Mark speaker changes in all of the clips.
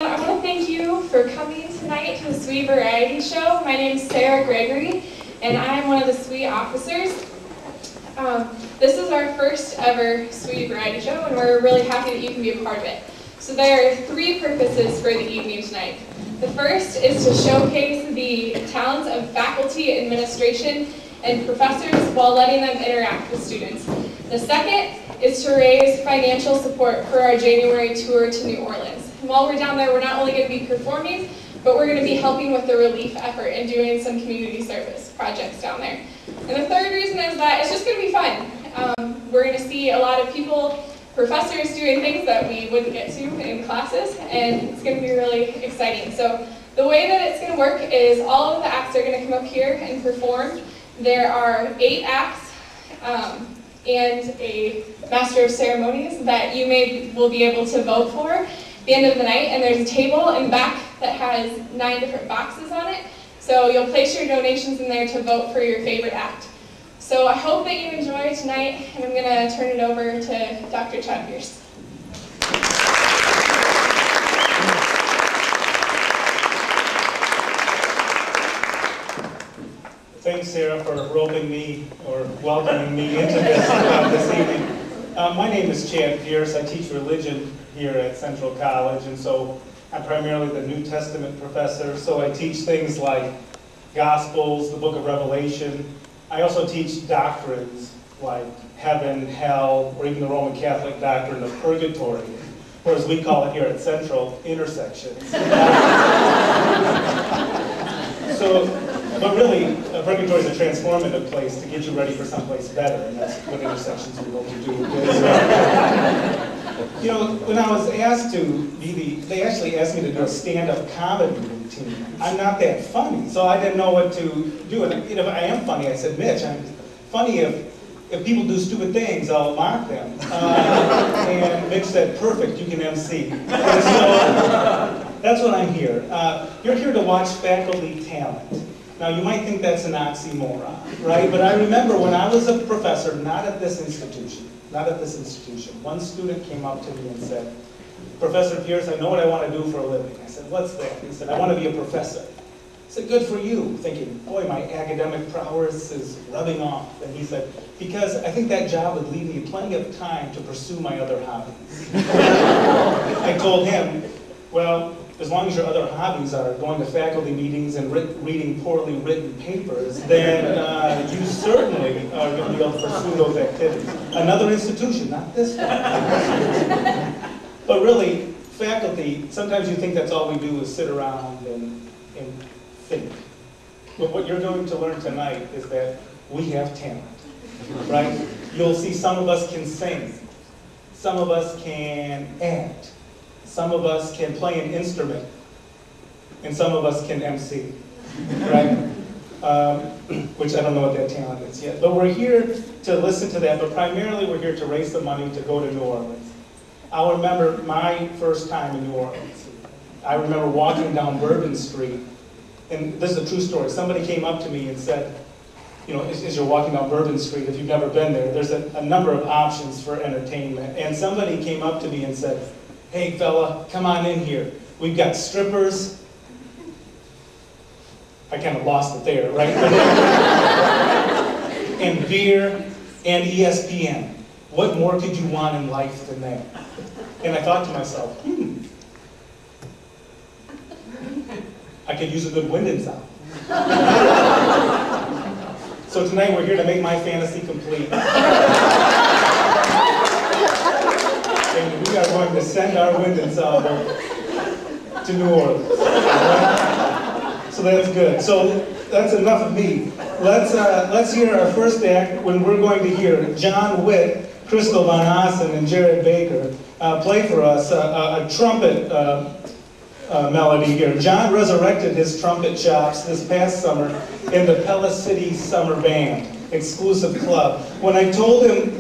Speaker 1: I want to thank you for coming tonight to the SWE Variety Show. My name is Sarah Gregory, and I'm one of the SWE officers. This is our first ever SWE Variety Show, and we're really happy that you can be a part of it. So there are three purposes for the evening tonight. The first is to showcase the talents of faculty, administration, and professors while letting them interact with students. The second is to raise financial support for our January tour to New Orleans. And while we're down there, we're not only going to be performing, but we're going to be helping with the relief effort and doing some community service projects down there. And the third reason is that it's just going to be fun. We're going to see a lot of people, professors doing things that we wouldn't get to in classes, and it's going to be really exciting. So the way that it's going to work is all of the acts are going to come up here and perform. There are 8 acts and a Master of Ceremonies that you will be able to vote for at the end of the night, and there's a table in the back that has 9 different boxes on it. So you'll place your donations in there to vote for your favorite act. So I hope that you enjoy tonight, and I'm going to turn it over to Dr. Chad Pierce.
Speaker 2: Thanks, Sarah, for roping me or welcoming me into this evening. My name is Chad Pierce. I teach religion here at Central College, and so I'm primarily the New Testament professor. So I teach things like Gospels, the Book of Revelation. I also teach doctrines like heaven, hell, or even the Roman Catholic doctrine of purgatory, or as we call it here at Central, intersections. But really, purgatory is a transformative place to get you ready for someplace better, and that's what intersections we hope to do. You know, when I was asked to be they actually asked me to do a stand-up comedy routine. I'm not that funny, so I didn't know what to do. And you know, if I am funny, I said, Mitch, I'm funny if people do stupid things, I'll mock them. And Mitch said, perfect, you can MC. And so that's what I'm here. You're here to watch faculty talent. Now, you might think that's an oxymoron, right? But I remember when I was a professor, not at this institution, one student came up to me and said, Professor Pierce, I know what I want to do for a living. I said, what's that? He said, I want to be a professor. I said, good for you. Thinking, boy, my academic prowess is rubbing off. And he said, because I think that job would leave me plenty of time to pursue my other hobbies. I told him, well, as long as your other hobbies are going to faculty meetings and reading poorly written papers, then you certainly are going to be able to pursue those activities. Another institution, not this one. But really, faculty, sometimes you think that's all we do is sit around and think. But what you're going to learn tonight is that we have talent, right? You'll see some of us can sing, some of us can act, some of us can play an instrument, and some of us can MC, right? Which I don't know what that talent is yet. But we're here to listen to that, but primarily we're here to raise the money to go to New Orleans. I'll remember my first time in New Orleans. I remember walking down Bourbon Street, and this is a true story. Somebody came up to me and said, you know, as you're walking down Bourbon Street, if you've never been there, there's a number of options for entertainment. And somebody came up to me and said, hey fella, come on in here. We've got strippers. I kind of lost it there, right? And beer and ESPN. What more could you want in life than that? And I thought to myself, I could use a good wind and sound. So tonight we're here to make my fantasy complete. And we are going to send our wind ensemble to New Orleans. Right? So that's good. So that's enough of me. Let's hear our first act when we're going to hear John Witt, Crystal Van Assen, and Jared Baker play for us a trumpet melody here. John resurrected his trumpet chops this past summer in the Pella City Summer Band exclusive club. When I told him,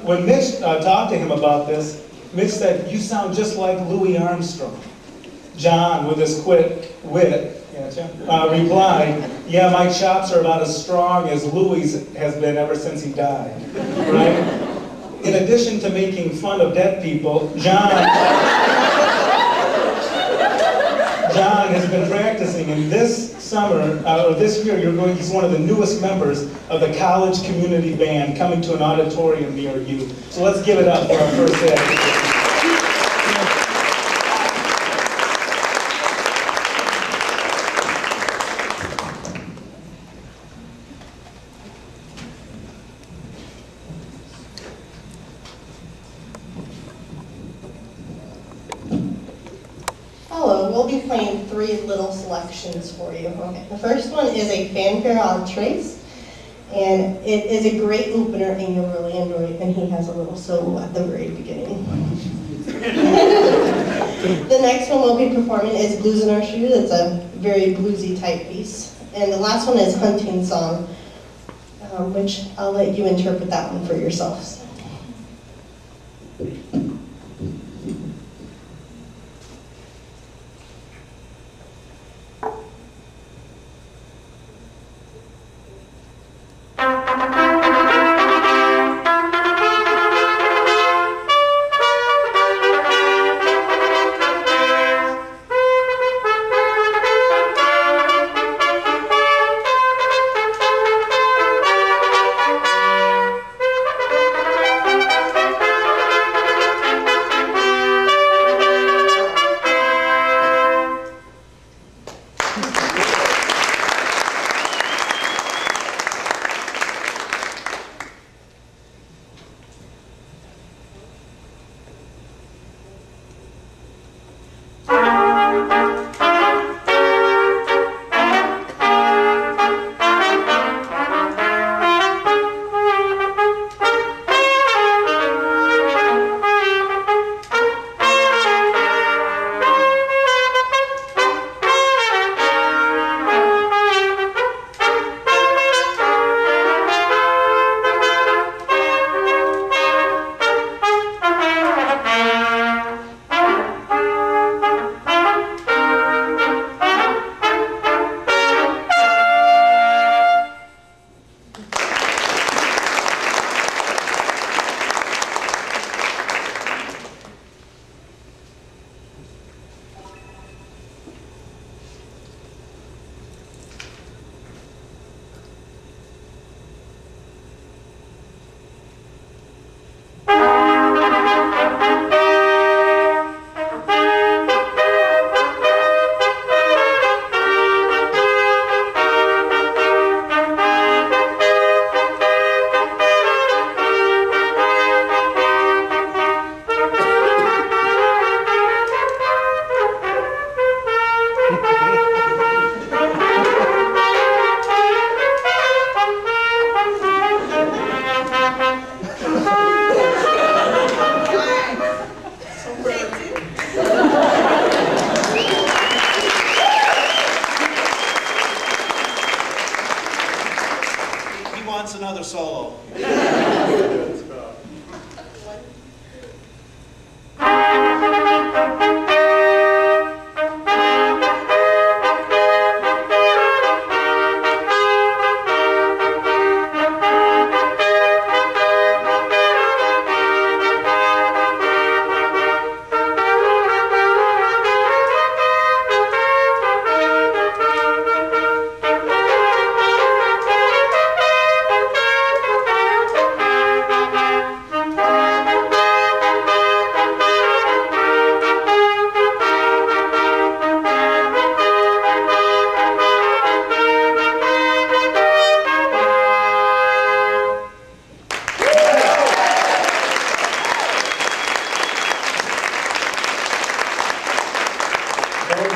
Speaker 2: when Mitch talked to him about this, Mitch said, you sound just like Louis Armstrong. John, with his quick wit, replied, yeah, my chops are about as strong as Louis has been ever since he died. Right? In addition to making fun of dead people, John John has been practicing, and this summer, or this year, he's one of the newest members of the college community band coming to an auditorium near you. So let's give it up for our first act.
Speaker 3: Hello, we'll be playing 3 little selections for you. Okay, the first one is a fanfare on trace, and it is a great opener and you'll really enjoy it, and he has a little solo at the very beginning. The next one we'll be performing is Blues in Our Shoes. It's a very bluesy type piece. And the last one is Hunting Song, which I'll let you interpret that one for yourselves.
Speaker 4: Another solo.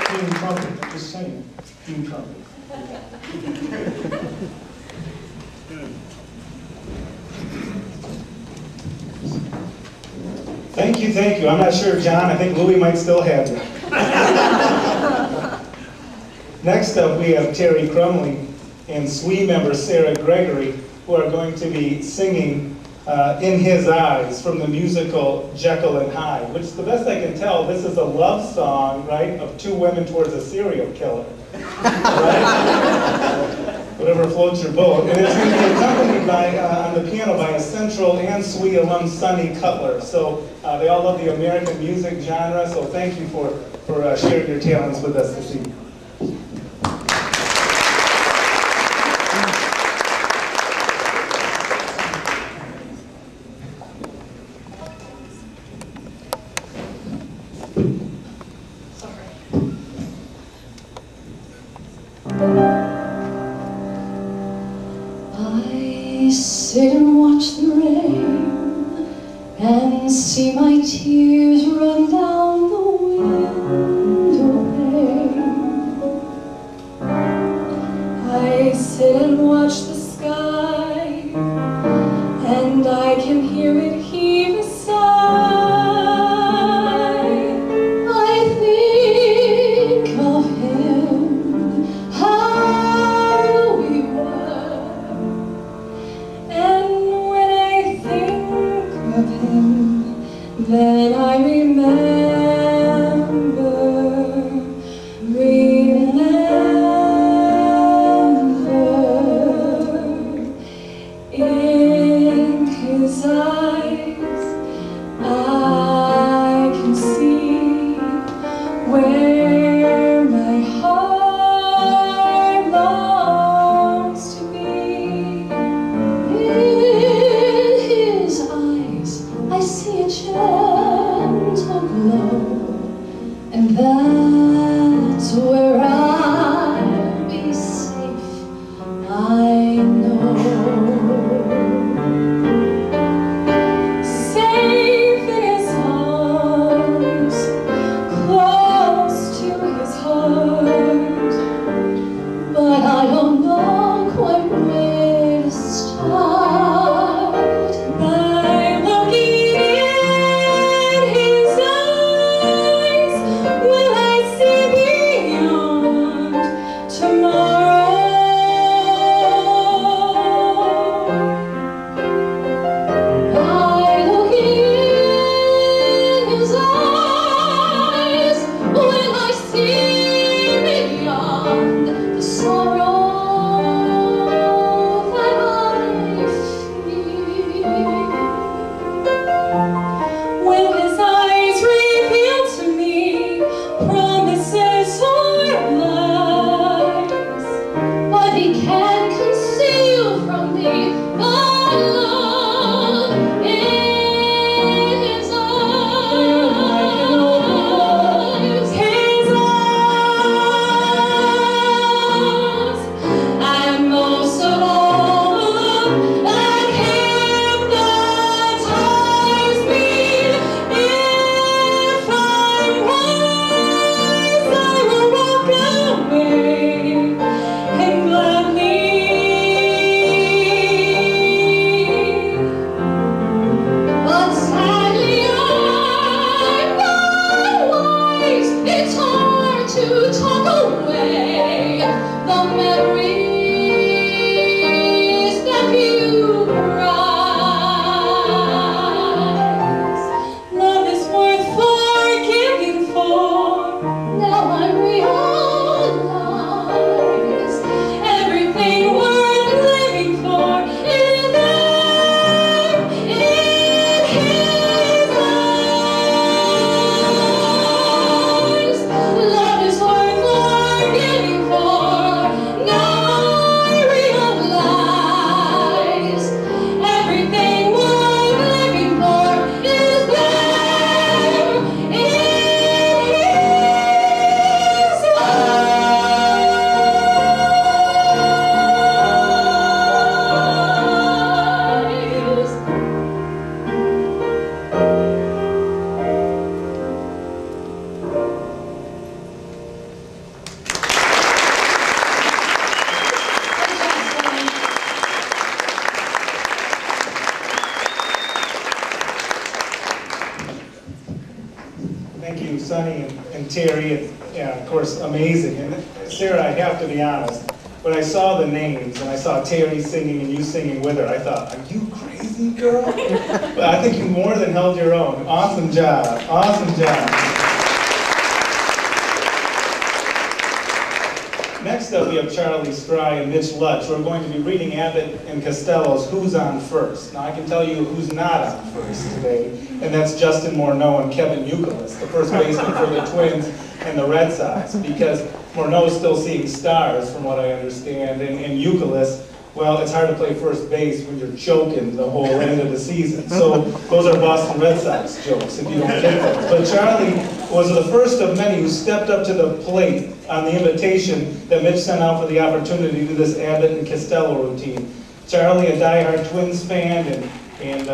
Speaker 2: Team trumpet, just saying, team trumpet. Thank you. I'm not sure, John, I think Louis might still have you. Next up, we have Terry Crumley and SWE member Sarah Gregory, who are going to be singing In His Eyes from the musical Jekyll and Hyde, which, the best I can tell, this is a love song, right, of 2 women towards a serial killer, right? Whatever floats your boat. And it's going to be accompanied by, on the piano by a Central and SWE alum, Sonny Cutler. So they all love the American music genre, so thank you for for sharing your talents with us this evening.
Speaker 5: I sit and watch the rain and see my tears run down the window pane. I sit and watch the sky and I can hear it heave a sigh. I think of him, how we were. And when I think of him, then I remember in his eyes I can see where my heart longs to be. In his eyes I see a gentle glow, and that's where I'll be safe, I know. Safe in his arms, close to his heart, but I don't know quite where to start. By looking in his eyes, will I see beyond tomorrow? By looking in his eyes, will I see beyond the sorrow that I feel? Will his eyes reveal to me promises or lies? But he can't conceal from me the love in his eyes. His eyes, and most of all, that hypnotize me. If I'm wise, I will walk away and gladly. But sadly I'm not wise. It's hard to talk away the memories that you prize. Love is worth forgiving for. Now I realize everything worth living for is there in his eyes. Love is worth forgiving for. Now I realize everything worth living for is there in his eyes.
Speaker 2: Thank you, Sonny and Terry, and yeah, of course, amazing. And Sarah, I have to be honest, when I saw the names and I saw Terry singing and you singing with her, I thought, are you crazy, girl? But I think you more than held your own. Awesome job, awesome job. Next up, we have Charlie Stry and Mitch Lutz, who are going to be reading Abbott and Costello's Who's on First. Now, I can tell you who's not on first today, and that's Justin Morneau and Kevin Youkilis, the first baseman for the Twins. and the Red Sox, because Morneau's still seeing stars, from what I understand, and Youkilis, well, it's hard to play first base when you're choking the whole end of the season. So those are Boston Red Sox jokes, if you don't get those. But Charlie was the first of many who stepped up to the plate on the invitation that Mitch sent out for the opportunity to do this Abbott and Costello routine. Charlie, a diehard Twins fan, and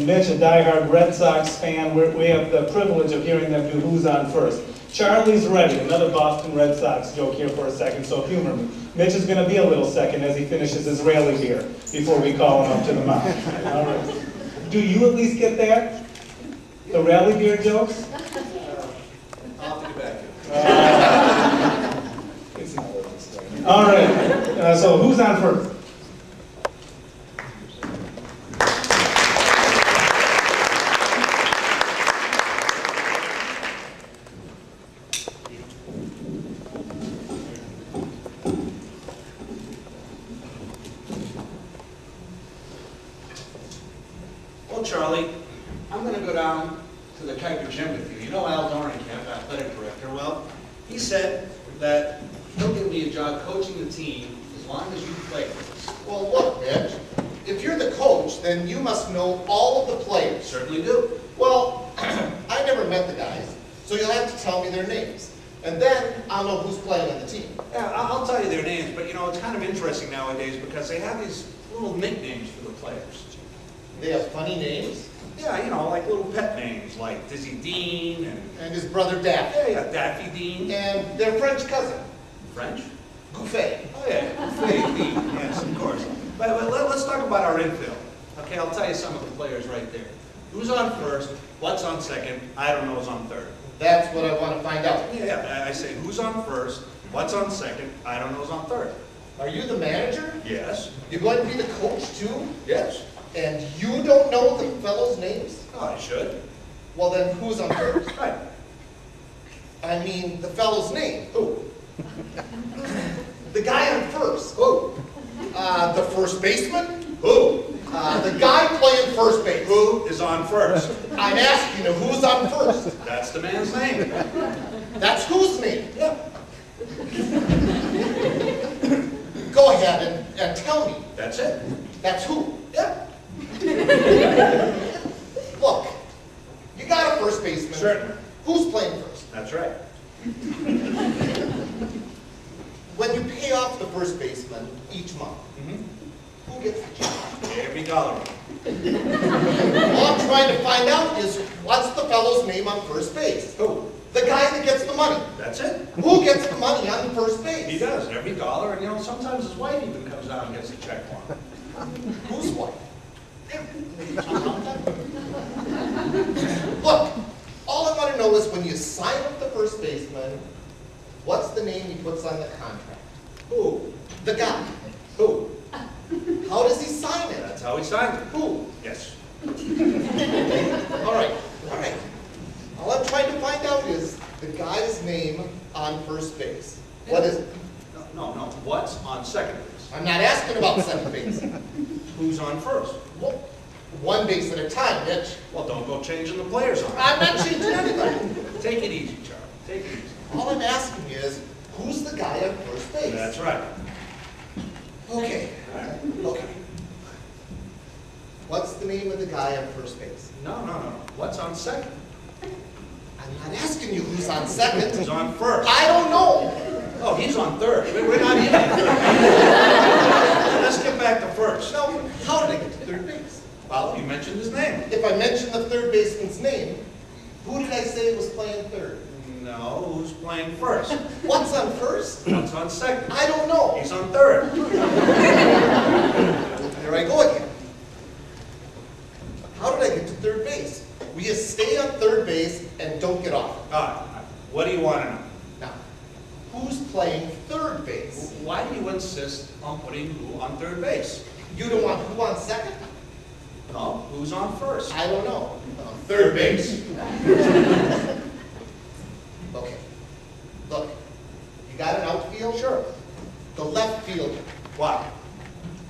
Speaker 2: Mitch, a diehard Red Sox fan. We have the privilege of hearing them do Who's On First. Charlie's ready. Another Boston Red Sox joke here for a second, so humor me. Mitch is going to be a little second as he finishes his rally beer before we call him up to the mound. All right. Do you at least get that? The rally beer jokes?
Speaker 4: I'll have to get back to you.
Speaker 2: It's not what I'm saying. All right. So who's on first?
Speaker 4: Well, Charlie, I'm going to go down to the Kuiper gym with you. You know Al Dornkamp, athletic director. Well, he said that he'll give me a job coaching the team as long as you play with us.
Speaker 6: Well, look, Mitch, if you're the coach, then you must know all of the players.
Speaker 4: Certainly do.
Speaker 6: Well, I never met the guys, so you'll have to tell me their names. And then I'll know who's playing on the team.
Speaker 4: Yeah, I'll tell you their names, but you know, it's kind of interesting nowadays because they have these little nicknames for the players.
Speaker 6: They have funny names.
Speaker 4: Yeah, you know, like little pet names like Dizzy Dean
Speaker 6: And his brother Daffy.
Speaker 4: yeah, Daffy Dean.
Speaker 6: And their French cousin,
Speaker 4: French?
Speaker 6: Gouffet.
Speaker 4: Oh yeah, Daffy Dean. Yes, of course. But let's talk about our infield. Okay, I'll tell you some of the players right there. Who's on first? What's on second? I don't know who's on third.
Speaker 6: That's what I want to find out.
Speaker 4: Yeah, I say who's on first? What's on second? I don't know who's on third.
Speaker 6: Are you the manager?
Speaker 4: Yes.
Speaker 6: You're going to be the coach too?
Speaker 4: Yes.
Speaker 6: And you don't know the fellows' names?
Speaker 4: Oh, I should.
Speaker 6: Well then, who's on first?
Speaker 4: Right.
Speaker 6: I mean, the fellow's name.
Speaker 4: Who?
Speaker 6: The guy on first.
Speaker 4: Who?
Speaker 6: The first baseman?
Speaker 4: Who?
Speaker 6: The guy playing first base.
Speaker 4: Who is on first?
Speaker 6: I'm asking you, who's on first?
Speaker 4: That's the man's name.
Speaker 6: That's whose name?
Speaker 4: Yeah.
Speaker 6: Go ahead and tell me.
Speaker 4: That's it.
Speaker 6: That's who?
Speaker 4: Yeah.
Speaker 6: Look, you got a first baseman.
Speaker 4: Certainly.
Speaker 6: Who's playing first?
Speaker 4: That's right.
Speaker 6: When you pay off the first baseman each month, who gets the check?
Speaker 4: Every dollar.
Speaker 6: All I'm trying to find out is what's the fellow's name on first base?
Speaker 4: Who?
Speaker 6: The guy that gets the money.
Speaker 4: That's it.
Speaker 6: Who gets the money on the first base?
Speaker 4: He does, every dollar, and you know, sometimes his wife even comes down and gets a check for him.
Speaker 6: Whose wife? Look, all I want to know is when you sign up the first baseman, what's the name he puts on the contract?
Speaker 4: Who?
Speaker 6: The guy.
Speaker 4: Who?
Speaker 6: How does he sign it?
Speaker 4: That's how he signed it.
Speaker 6: Who?
Speaker 4: Yes.
Speaker 6: All right. All I'm trying to find out is the guy's name on first base. What is it?
Speaker 4: No. What's on second base?
Speaker 6: I'm not asking about second base.
Speaker 4: Who's on first?
Speaker 6: Well, one base at a time, Mitch.
Speaker 4: Well, don't go changing the players on.
Speaker 6: I'm not changing anything.
Speaker 4: Take it easy, Charlie. Take it easy.
Speaker 6: All I'm asking is, who's the guy on first base?
Speaker 4: That's right.
Speaker 6: Okay. What's the name of the guy on first base?
Speaker 4: No. What's on second?
Speaker 6: I'm not asking you who's on second.
Speaker 4: Who's on first?
Speaker 6: I don't know.
Speaker 4: Oh, he's on third. We're not even. Let's get back to first.
Speaker 6: No, how did I get to third base?
Speaker 4: Well, you mentioned his name.
Speaker 6: If I mentioned the third baseman's name, who did I say was playing third?
Speaker 4: No, who's playing first?
Speaker 6: What's on first?
Speaker 4: What's on second?
Speaker 6: I don't know.
Speaker 4: He's on third.
Speaker 6: There I go again. How did I get to third base? We just stay on third base and don't get off.
Speaker 4: All right. What do you want to know?
Speaker 6: Now, who's playing third base?
Speaker 4: Why do you insist on putting who on third base?
Speaker 6: You don't want who on second?
Speaker 4: No, who's on first?
Speaker 6: I don't know. Third base. Okay. Look, you got an outfield?
Speaker 4: Sure.
Speaker 6: The left fielder.
Speaker 4: Why?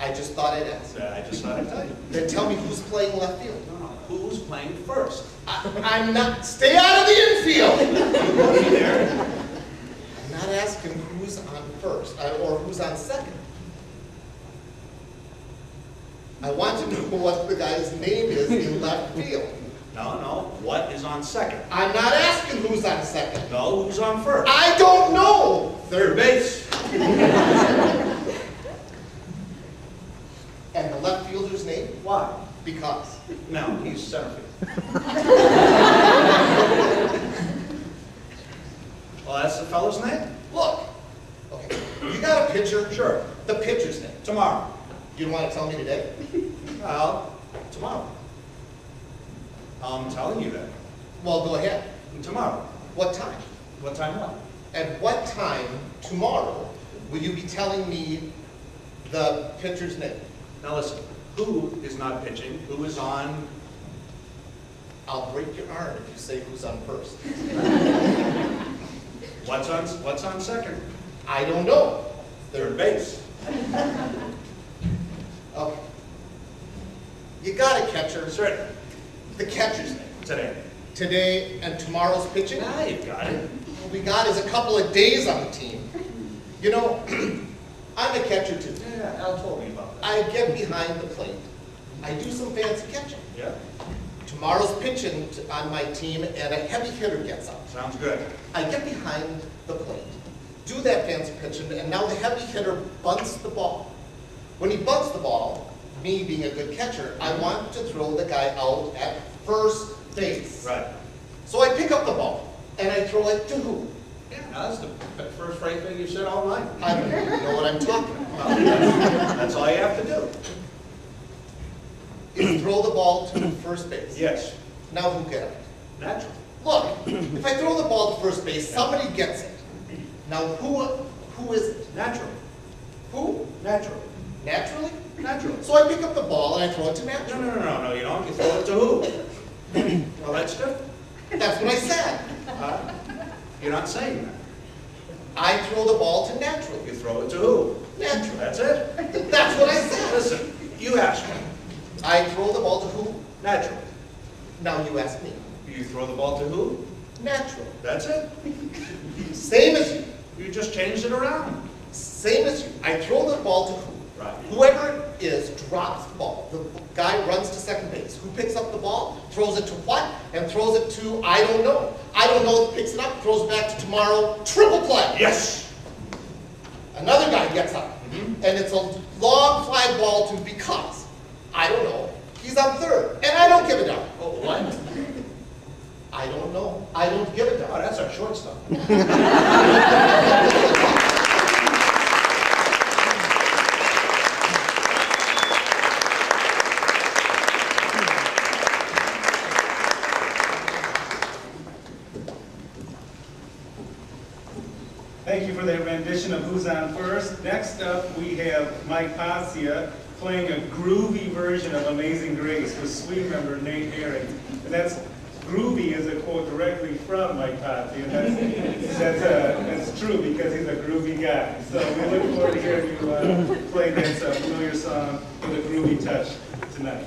Speaker 6: I just thought I'd ask.
Speaker 4: I just thought I'd tell you.
Speaker 6: Then tell me who's playing left field.
Speaker 4: No. who's playing first.
Speaker 6: I'm not, stay out of the infield!
Speaker 4: You'll be there.
Speaker 6: I'm not asking who's on first, or who's on second. I want to know what the guy's name is in left field.
Speaker 4: No, what is on second?
Speaker 6: I'm not asking who's on second.
Speaker 4: No, who's on first?
Speaker 6: I don't know!
Speaker 4: Third base.
Speaker 6: And the left fielder's name?
Speaker 4: Why?
Speaker 6: Because.
Speaker 4: No, he's center field. Well, that's the fellow's name?
Speaker 6: Look, okay, you got a pitcher?
Speaker 4: Sure.
Speaker 6: The pitcher's name.
Speaker 4: Tomorrow.
Speaker 6: You don't want to tell me today?
Speaker 4: Well, tomorrow. I'm telling you that.
Speaker 6: Well, go ahead.
Speaker 4: Tomorrow.
Speaker 6: What time?
Speaker 4: What time what?
Speaker 6: At what time tomorrow will you be telling me the pitcher's name?
Speaker 4: Now listen, who is not pitching? Who is on?
Speaker 6: I'll break your arm if you say who's on first.
Speaker 4: What's on second?
Speaker 6: I don't know.
Speaker 4: Third base.
Speaker 6: Okay. You got a catcher.
Speaker 4: Certain.
Speaker 6: The catcher's name.
Speaker 4: Today.
Speaker 6: Today and tomorrow's pitching?
Speaker 4: Now you've got it.
Speaker 6: What we got is a couple of days on the team. You know, I'm a catcher too.
Speaker 4: Yeah, Al told me about that.
Speaker 6: I get behind the plate. I do some fancy catching.
Speaker 4: Yeah,
Speaker 6: Tomorrow's pitching on my team and a heavy hitter gets up.
Speaker 4: sounds good.
Speaker 6: I get behind the plate, do that fancy pitching, and now the heavy hitter bunts the ball. When he bunts the ball, me being a good catcher, I want to throw the guy out at first base.
Speaker 4: Right.
Speaker 6: So I pick up the ball and I throw it to who?
Speaker 4: Yeah, that's the first right thing you said all night.
Speaker 6: I don't even know what I'm talking about.
Speaker 4: Well, that's all you have to do.
Speaker 6: Is throw the ball to first base.
Speaker 4: Yes,
Speaker 6: Now who gets it?
Speaker 4: natural.
Speaker 6: Look, if I throw the ball to first base, somebody gets it. Now who is it?
Speaker 4: Natural.
Speaker 6: Who?
Speaker 4: Natural.
Speaker 6: Naturally?
Speaker 4: Natural.
Speaker 6: So I pick up the ball and I throw it to
Speaker 4: No,
Speaker 6: natural.
Speaker 4: no, you don't. You throw it to who? Well, that's different.
Speaker 6: That's what I said.
Speaker 4: You're not saying that.
Speaker 6: I throw the ball to natural.
Speaker 4: You throw it to who?
Speaker 6: Natural.
Speaker 4: That's it.
Speaker 6: That's what I said.
Speaker 4: Listen, you ask me.
Speaker 6: I throw the ball to who?
Speaker 4: Natural.
Speaker 6: Now you ask me.
Speaker 4: You throw the ball to who?
Speaker 6: Natural.
Speaker 4: That's it.
Speaker 6: Same as you.
Speaker 4: You just changed it around.
Speaker 6: Same as you. I throw the ball to who?
Speaker 4: Right.
Speaker 6: Whoever it is drops the ball. The guy runs to second base. Who picks up the ball, throws it to what, and throws it to I don't know. I don't know, picks it up, throws it back to tomorrow, triple play.
Speaker 4: Yes.
Speaker 6: Another guy gets up, and it's a long fly ball to because. I don't know. He's on third, and I don't give a damn.
Speaker 4: Oh, what?
Speaker 6: I don't know. I don't give a
Speaker 4: Oh,
Speaker 6: damn.
Speaker 4: that's our shortstop.
Speaker 2: Thank you for that rendition of Who's On First. Next up, we have Mike Pazia playing a groovy version of Amazing Grace with SWE member Nate Herring. And that's groovy is a quote directly from Mike Pazia. That's true because he's a groovy guy. So we look forward to hearing you play this familiar song with a groovy touch tonight.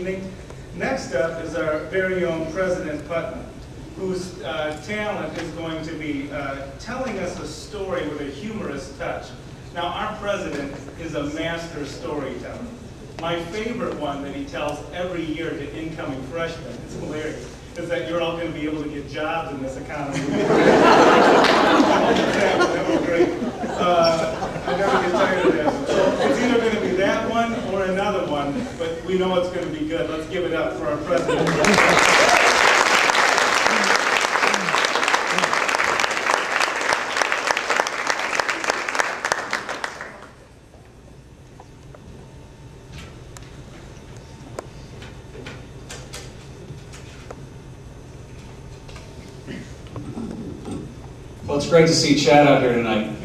Speaker 2: evening. Next up is our very own President Putnam, whose talent is going to be telling us a story with a humorous touch. Now, our president is a master storyteller. My favorite one that he tells every year to incoming freshmen, it's hilarious, is that you're all going to be able to get jobs in this economy. That was great. I never get tired of that one. So it's either going to be that one or another one, but we know it's going to be good. Let's give it up for our president.
Speaker 7: Well, it's great to see Chad out here tonight.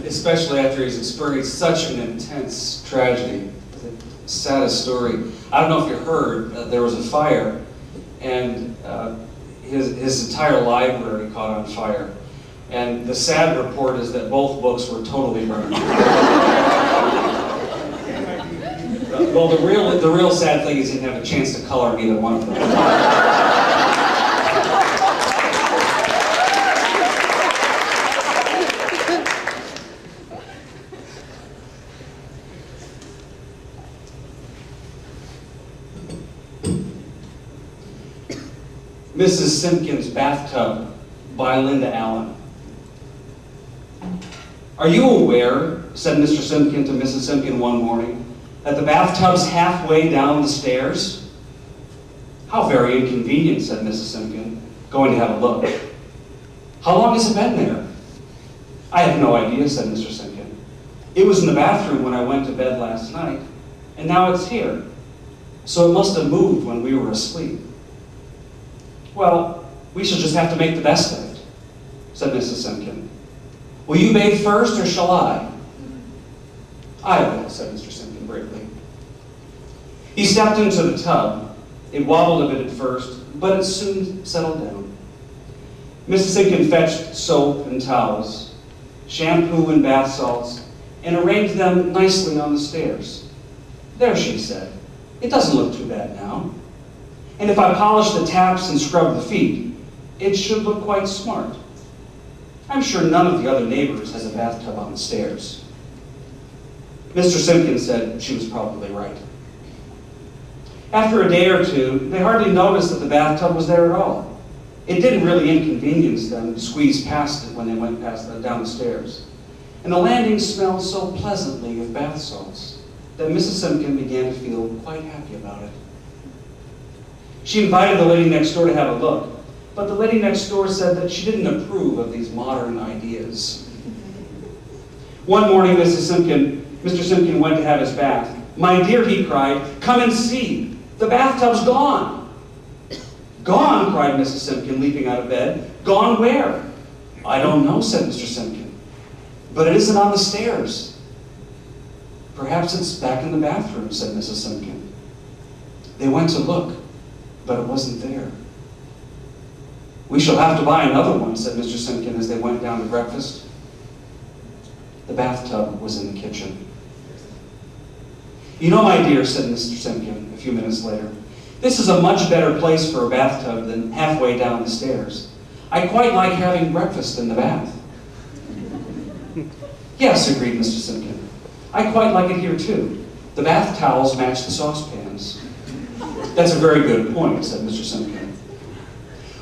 Speaker 7: Especially after he's experienced such an intense tragedy. The saddest story. I don't know if you heard, there was a fire, and his entire library caught on fire. And the sad report is that both books were totally burned. Well, the real sad thing is he didn't have a chance to color either one of them. Mrs. Simpkin's Bathtub by Linda Allen. Are you aware, said Mr. Simpkin to Mrs. Simpkin one morning, that the bathtub's halfway down the stairs? How very inconvenient, said Mrs. Simpkin, going to have a look. How long has it been there? I have no idea, said Mr. Simpkin. It was in the bathroom when I went to bed last night, and now it's here. So it must have moved when we were asleep. Well, we shall just have to make the best of it, said Mrs. Simpkin. Will you bathe first, or shall I? I will, said Mr. Simpkin bravely. He stepped into the tub. It wobbled a bit at first, but it soon settled down. Mrs. Simpkin fetched soap and towels, shampoo and bath salts, and arranged them nicely on the stairs. There, she said. It doesn't look too bad now. And if I polish the taps and scrub the feet, it should look quite smart. I'm sure none of the other neighbors has a bathtub on the stairs. Mr. Simpkin said she was probably right. After a day or two, they hardly noticed that the bathtub was there at all. It didn't really inconvenience them to squeeze past it when they went down the stairs. And the landing smelled so pleasantly of bath salts that Mrs. Simpkin began to feel quite happy about it. She invited the lady next door to have a look, but the lady next door said that she didn't approve of these modern ideas. One morning, Mr. Simpkin went to have his bath. My dear, he cried, come and see, the bathtub's gone. Gone, cried Mrs. Simpkin, leaping out of bed. Gone where? I don't know, said Mr. Simpkin, but it isn't on the stairs. Perhaps it's back in the bathroom, said Mrs. Simpkin. They went to look, but it wasn't there. We shall have to buy another one, said Mr. Simpkin as they went down to breakfast. The bathtub was in the kitchen. You know, my dear, said Mr. Simpkin a few minutes later, this is a much better place for a bathtub than halfway down the stairs. I quite like having breakfast in the bath. Yes, agreed Mr. Simpkin. I quite like it here too. The bath towels match the saucepans. That's a very good point, said Mr. Simpkin.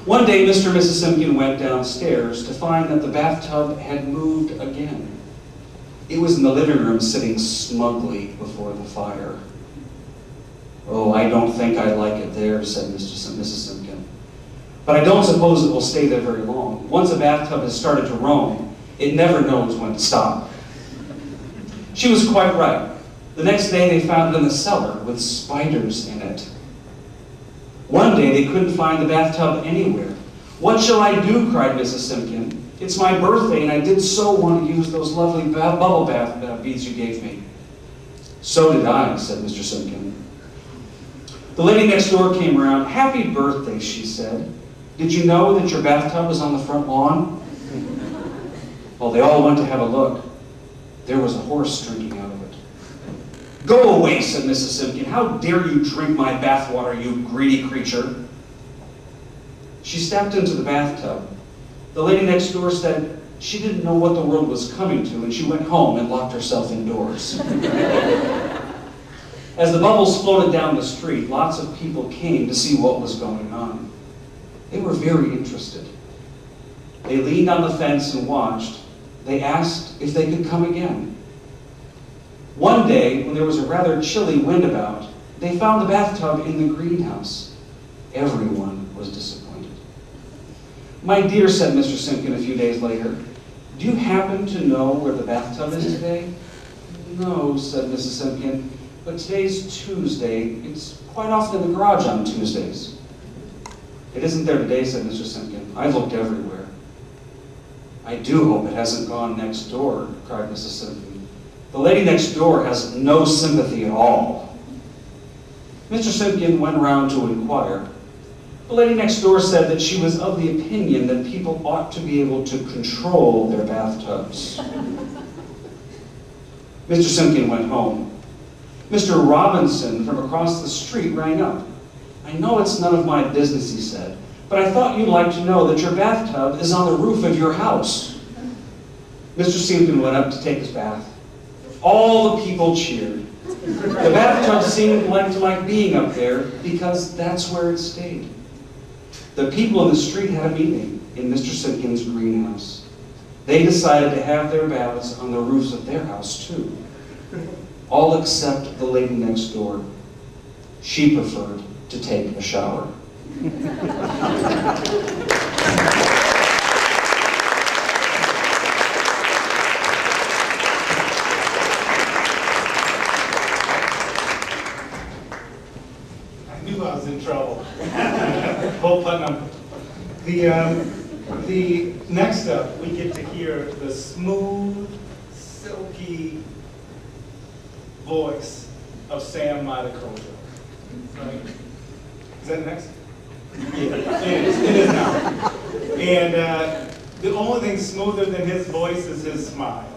Speaker 7: One day, Mr. and Mrs. Simpkin went downstairs to find that the bathtub had moved again. It was in the living room, sitting smugly before the fire. Oh, I don't think I like it there, said Mrs. Simpkin. But I don't suppose it will stay there very long. Once a bathtub has started to roam, it never knows when to stop. She was quite right. The next day, they found it in the cellar with spiders in it. One day, they couldn't find the bathtub anywhere. What shall I do, cried Mrs. Simpkin. It's my birthday, and I did so want to use those lovely bubble bath beads you gave me. So did I, said Mr. Simpkin. The lady next door came around. Happy birthday, she said. Did you know that your bathtub was on the front lawn? Well, they all went to have a look. There was a horse drinking out of it. "Go away," said Mrs. Simpkin. "How dare you drink my bathwater, you greedy creature?" She stepped into the bathtub. The lady next door said she didn't know what the world was coming to, and she went home and locked herself indoors. As the bubbles floated down the street, lots of people came to see what was going on. They were very interested. They leaned on the fence and watched. They asked if they could come again. One day, when there was a rather chilly wind about, they found the bathtub in the greenhouse. Everyone was disappointed. "My dear," said Mr. Simpkin a few days later, "do you happen to know where the bathtub is today?" "No," said Mrs. Simpkin, "but today's Tuesday. It's quite often in the garage on Tuesdays." "It isn't there today," said Mr. Simpkin. "I've looked everywhere." "I do hope it hasn't gone next door," cried Mrs. Simpkin. "The lady next door has no sympathy at all." Mr. Simpkin went around to inquire. The lady next door said that she was of the opinion that people ought to be able to control their bathtubs. Mr. Simpkin went home. Mr. Robinson from across the street rang up. "I know it's none of my business," he said, "but I thought you'd like to know that your bathtub is on the roof of your house." Mr. Simpkin went up to take his bath. All the people cheered. The bathtub seemed to like being up there because that's where it stayed. The people in the street had a meeting in Mr. Simpkin's greenhouse. They decided to have their baths on the roofs of their house too. All except the lady next door. She preferred to take a shower.
Speaker 2: I knew I was in trouble. Bull Putnam. The next up, we get to hear the smooth, silky voice of Sam Matacojo. Right? Is that next? Yeah, it is. It is now. And the only thing smoother than his voice is his smile.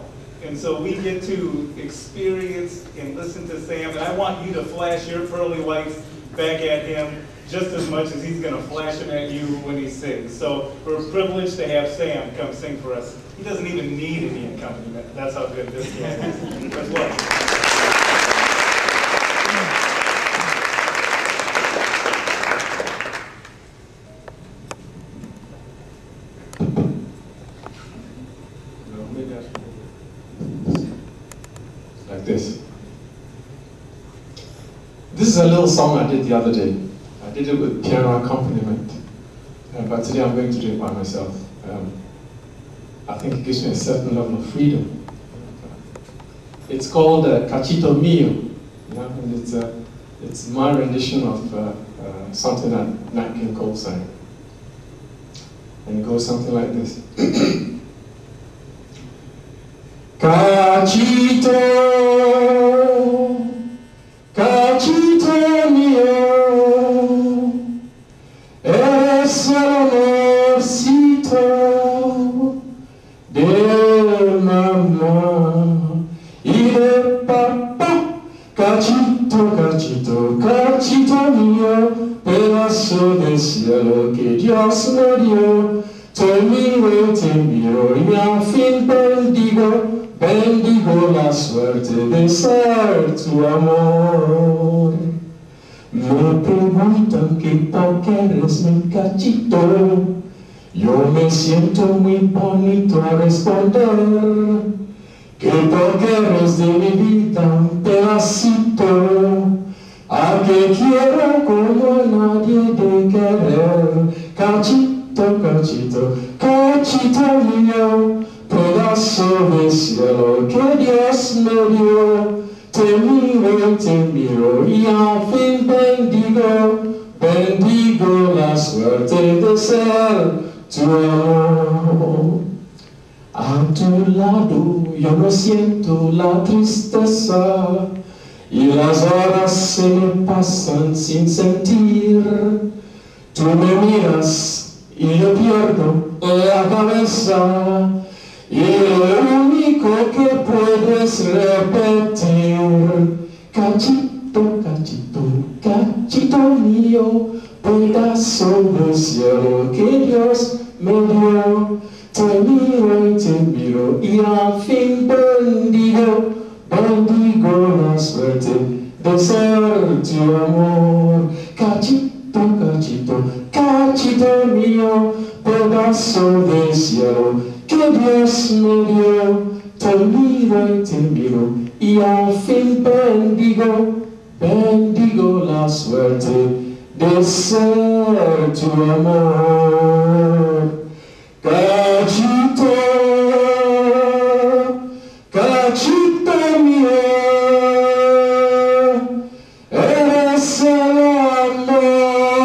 Speaker 2: And so we get to experience and listen to Sam. And I want you to flash your pearly whites back at him just as much as he's going to flash them at you when he sings. So we're privileged to have Sam come sing for us. He doesn't even need any accompaniment. That's how good this guy is. Let's welcome.
Speaker 8: Like this. This is a little song I did the other day. I did it with piano accompaniment, but today I'm going to do it by myself. I think it gives me a certain level of freedom. It's called Cachito Mio, and it's my rendition of something that Nat King Cole sang. And it goes something like this. Cachito, cachito mio, eres el amorcito de mamá y de papá. Cachito, cachito, cachito mio, pedazo de cielo que Dios me dio. Te miro y al fin bendigo la suerte de ser tu amor. Me preguntan que por qué eres mi cachito. Yo me siento muy bonito a responder que porque eres de mi vida un pedacito, a que quiero como nadie de querer. Cachito, cachito, cachito mío, pedazo de cielo que Dios me dio. Te miro y al fin bendigo la suerte de ser tu amor. A tu lado yo no siento la tristeza y las horas se me pasan sin sentir. Tú me miras y yo pierdo la cabeza y lo único que puedo es repetir Cachito, cachito, cachito mío, pedazo de cielo que Dios me dio. Te miro y al fin bendigo, bendigo la suerte de ser tu amor. Cachito, cachito, cachito mío, pedazo de cielo que Dios me dio. Te miro y al fin bendigo, bendigo la suerte de ser tu amor. Cachito, cachito mío, eres el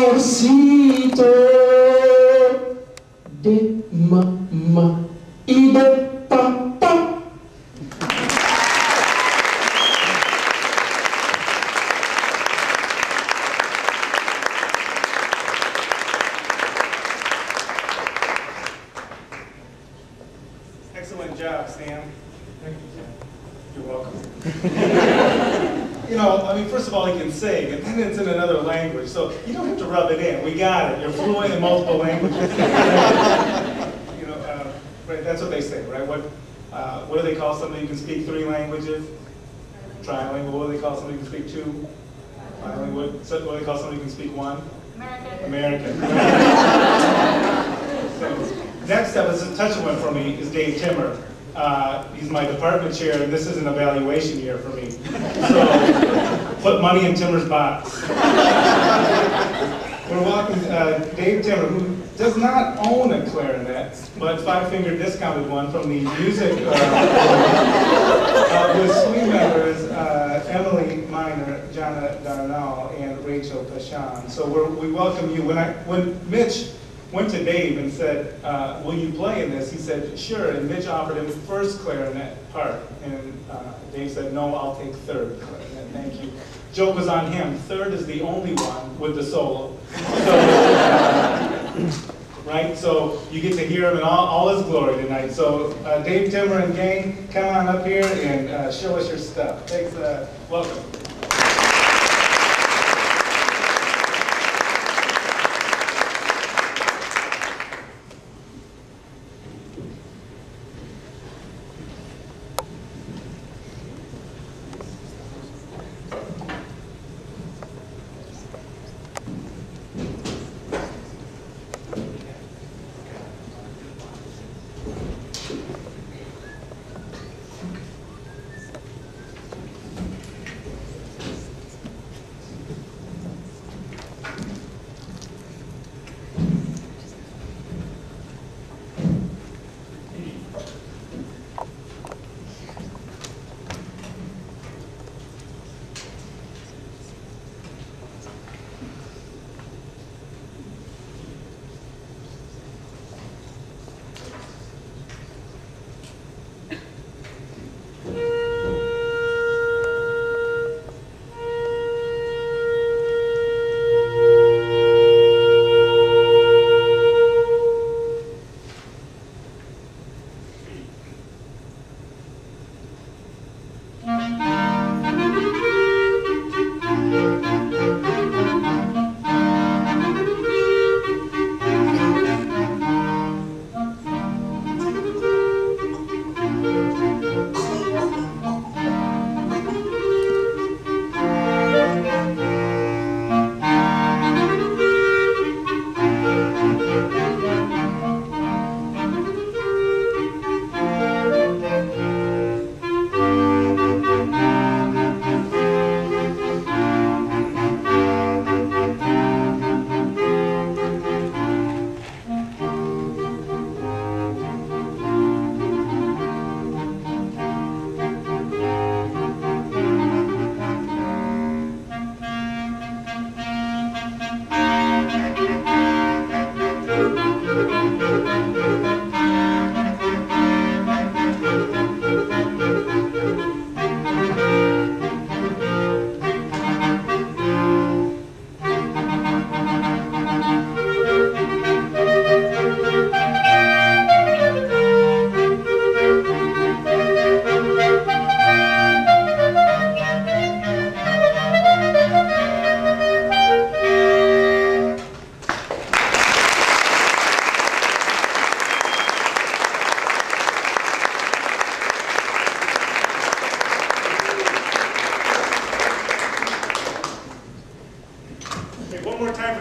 Speaker 8: amorcito de mamá y de papá.
Speaker 2: Excellent job, Sam. Thank you, Sam. You're welcome. You know, I mean, first of all, he can sing, and then it's in another language, so you don't have to rub it in. We got it. You're fluent in multiple languages. You know, right? That's what they say, right? What do they call somebody who can speak 3 languages? Trilingual. What do they call somebody who can speak 2? Bilingual. What do they call somebody who can speak 1? American. So, next up is a touchy one for me is Dave Timmer. He's my department chair, and this is an evaluation year for me. So, put money in Timmer's box. We're welcoming Dave Timmer, who does not own a clarinet, but 5-finger discounted one from the music with SWE members Emily Miner, Jana Darnall, and Rachel Pashan. So we welcome you. When Mitch went to Dave and said, will you play in this? He said, sure, and Mitch offered him first clarinet part, and Dave said, no, I'll take third clarinet, thank you. Joke was on him, third is the only one with the solo. So, right, so you get to hear him in all his glory tonight. So Dave Timmer and gang, come on up here and show us your stuff. Thanks, welcome.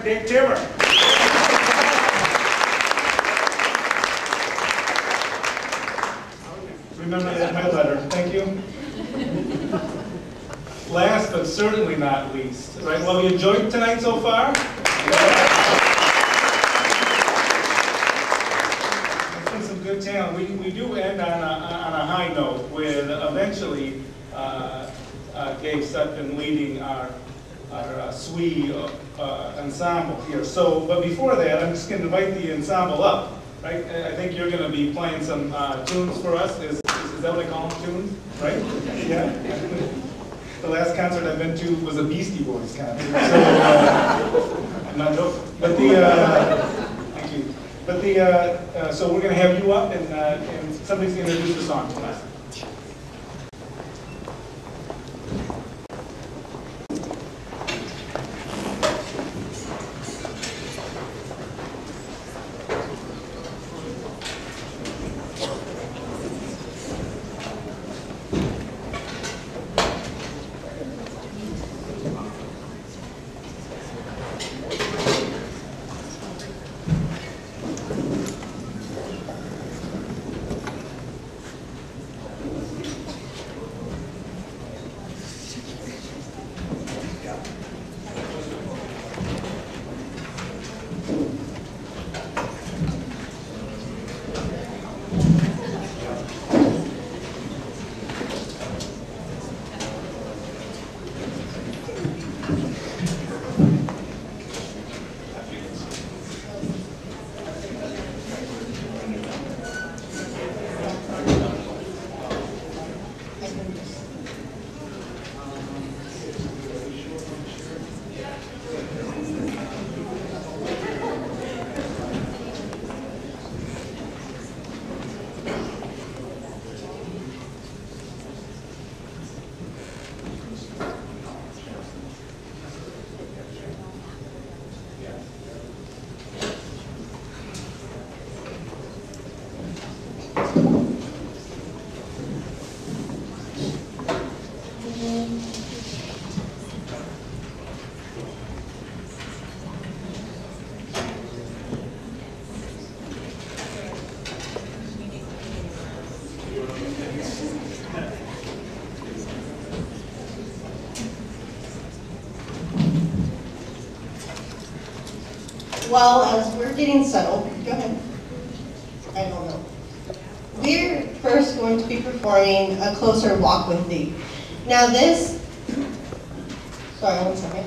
Speaker 2: Dave Timmer. Remember that my letter. Thank you. Last but certainly not least, right? Well, you enjoyed tonight so far? It's been some good talent. We do end on a high note with eventually Dave Sutphin leading our SWE ensemble here. So, but before that, I'm just going to invite the ensemble up. Right? I think you're going to be playing some tunes for us. Is that what I call them, tunes? Right? Yeah. The last concert I've been to was a Beastie Boys concert. So I'm not joking. But thank you. But so we're going to have you up, and somebody's going to introduce the song to us.
Speaker 3: Well, as we're getting settled, go ahead. I don't know. We're first going to be performing A Closer Walk with Thee. Now this, sorry, one second.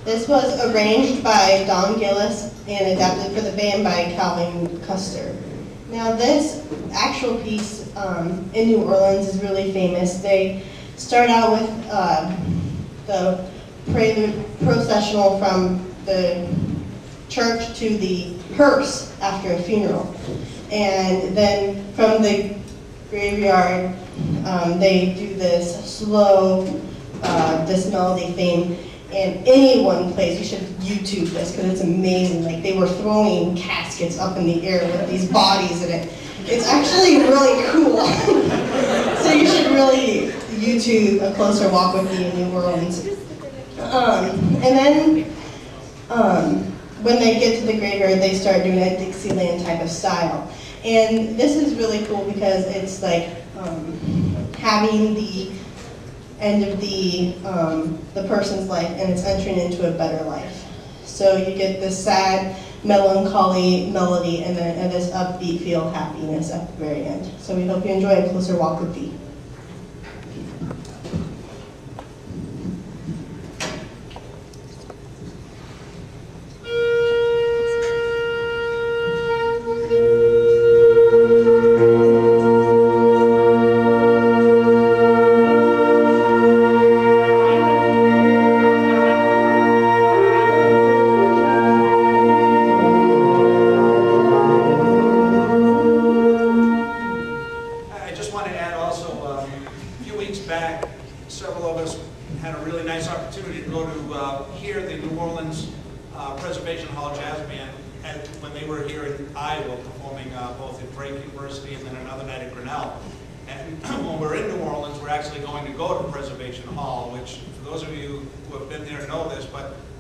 Speaker 3: This was arranged by Don Gillis and adapted for the band by Calvin Custer. Now this actual piece in New Orleans is really famous. They start out with the prelude processional from the church to the hearse after a funeral. And then from the graveyard, they do this slow, this melody thing. And anyone plays, you should YouTube this because it's amazing. Like they were throwing caskets up in the air with these bodies in it. It's actually really cool. So you should really YouTube A Closer Walk with Thee in New Orleans. And then when they get to the graveyard, they start doing a Dixieland type of style. And this is really cool because it's like having the end of the person's life and it's entering into a better life. So you get this sad, melancholy melody and then this upbeat feel of happiness at the very end. So we hope you enjoy A Closer Walk with Thee.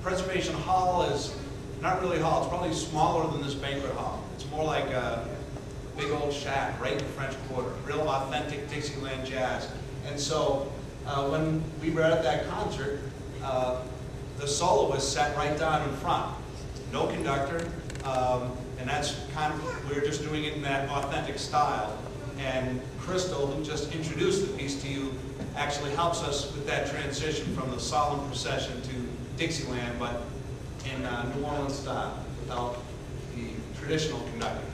Speaker 4: Preservation Hall is not really a hall. It's probably smaller than this banquet hall. It's more like a big old shack right in the French Quarter, real authentic Dixieland jazz. And so when we were at that concert, the soloist sat right down in front. No conductor, and that's kind of, we're just doing it in that authentic style. And Crystal, who just introduced the piece to you, actually helps us with that transition from the solemn procession to Dixieland, but in New Orleans style, without the traditional conducting.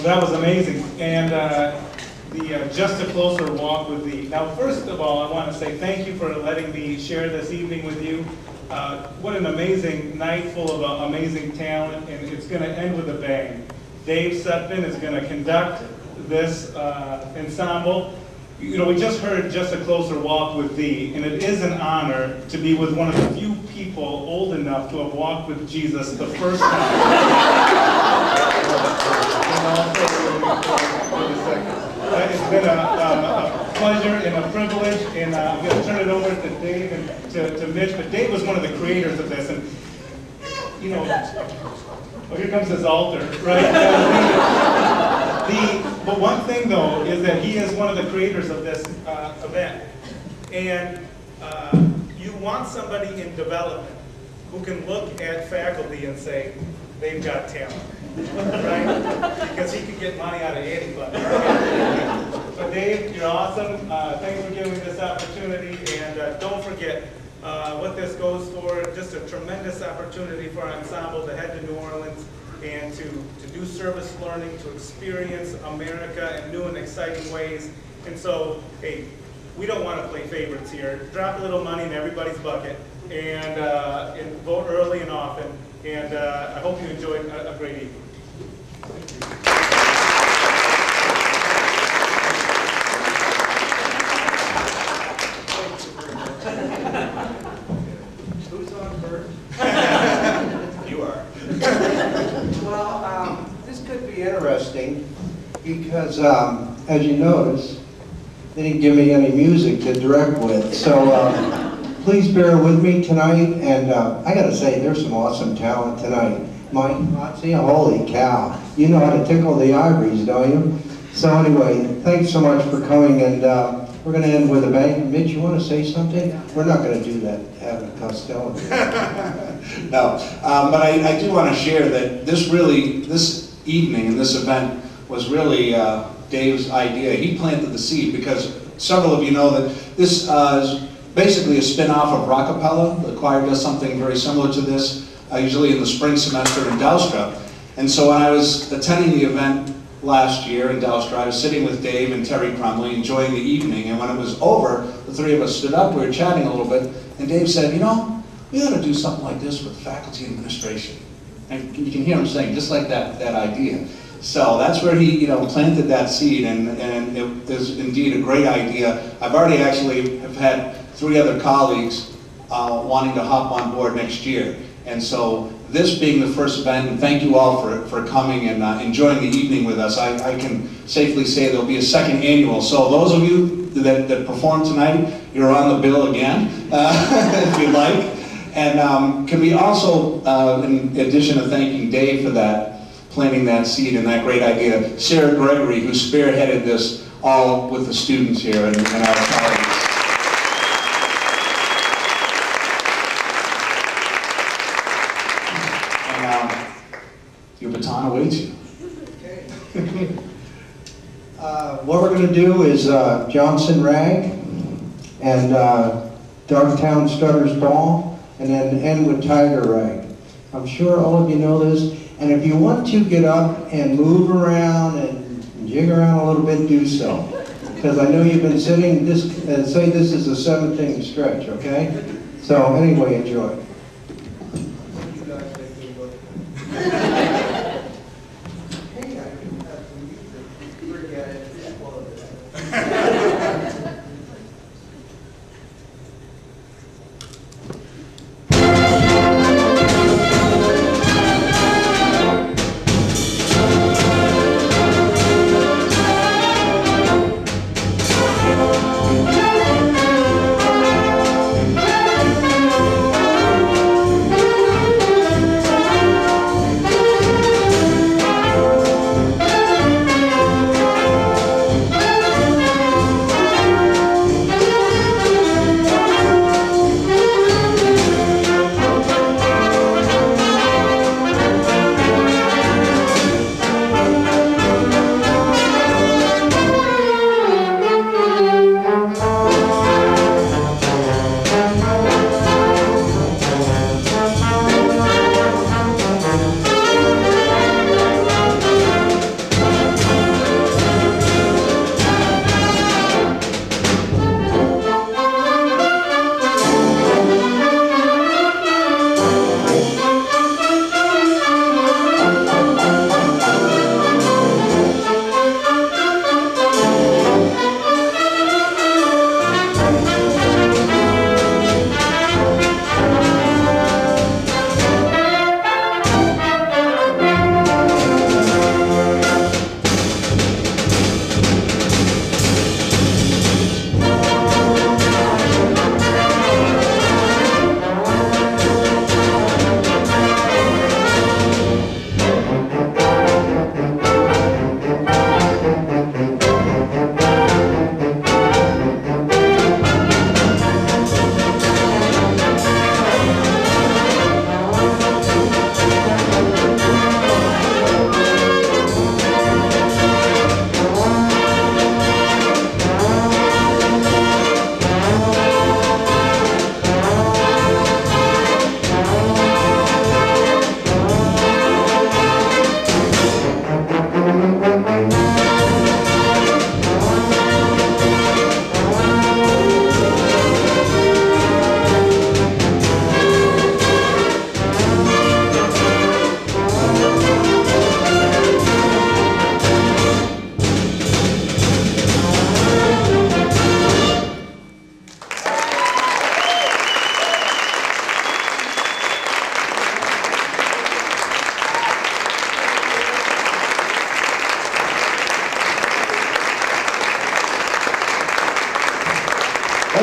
Speaker 2: that was amazing. And Just a Closer Walk with Thee. Now, first of all, I want to say thank you for letting me share this evening with you. What an amazing night full of amazing talent, and it's going to end with a bang. Dave Sutphin is going to conduct this ensemble. You know, we just heard Just a Closer Walk with Thee, and it is an honor to be with one of the few people old enough to have walked with Jesus the first time. It's been a pleasure and a privilege, and I'm going to turn it over to Dave and to Mitch, but Dave was one of the creators of this, and you know, well, here comes his altar, right? But one thing, though, is that he is one of the creators of this event. And you want somebody in development who can look at faculty and say, they've got talent, right? Because he can get money out of anybody. So Dave, you're awesome. Thanks for giving me this opportunity. And don't forget what this goes for. Just a tremendous opportunity for our ensemble to head to New Orleans and to do service learning, to experience America in new and exciting ways. And so, hey, we don't want to play favorites here. Drop a little money in everybody's bucket and vote early and often. And I hope you enjoyed a great evening.
Speaker 9: Who's on first?
Speaker 4: You are.
Speaker 9: Well, this could be interesting because, as you notice, they didn't give me any music to direct with. So please bear with me tonight. And I got to say, there's some awesome talent tonight. Mike, Motsy, holy cow. You know how to tickle the ivories, don't you? So anyway, thanks so much for coming. And we're going to end with a bang. Mitch, you want to say something? We're not going to do that, Abbott Costello.
Speaker 4: No, but I do want to share that this evening and this event was really Dave's idea. He planted the seed because several of you know that this is basically a spin-off of Rockapella. The choir does something very similar to this, usually in the spring semester in Delstra. And so when I was attending the event last year in Delstra, I was sitting with Dave and Terry Crumley enjoying the evening, and when it was over, the three of us stood up, we were chatting a little bit, and Dave said, you know, we ought to do something like this with faculty administration. And you can hear him saying, just like that idea. So that's where he, planted that seed, and it is indeed a great idea. I've already actually have had 3 other colleagues wanting to hop on board next year. And so this being the first event, and thank you all for coming and enjoying the evening with us, I can safely say there'll be a second annual. So those of you that perform tonight, you're on the bill again, if you'd like. And can we also, in addition to thanking Dave for that, planting that seed and that great idea, Sarah Gregory, who spearheaded this all with the students here and our colleagues. And your baton awaits you.
Speaker 9: Okay. What we're going to do is Johnson Rag and Darktown Stutter's Ball, and then end with Tiger Rag. I'm sure all of you know this. And if you want to get up and move around and jig around a little bit, do so. Because I know you've been sitting, say this is a 7-inning stretch, okay? So anyway, enjoy.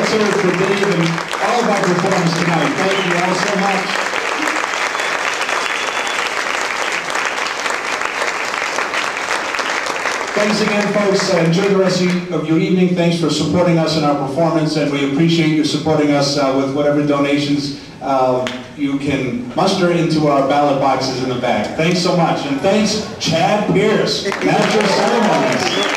Speaker 10: serve for Dave and all of our performers tonight. Thank you all so much. Thanks again, folks. Enjoy the rest of your evening. Thanks for supporting us in our performance, and we appreciate you supporting us with whatever donations you can muster into our ballot boxes in the back. Thanks so much. And thanks, Chad Pierce, Master of Ceremonies.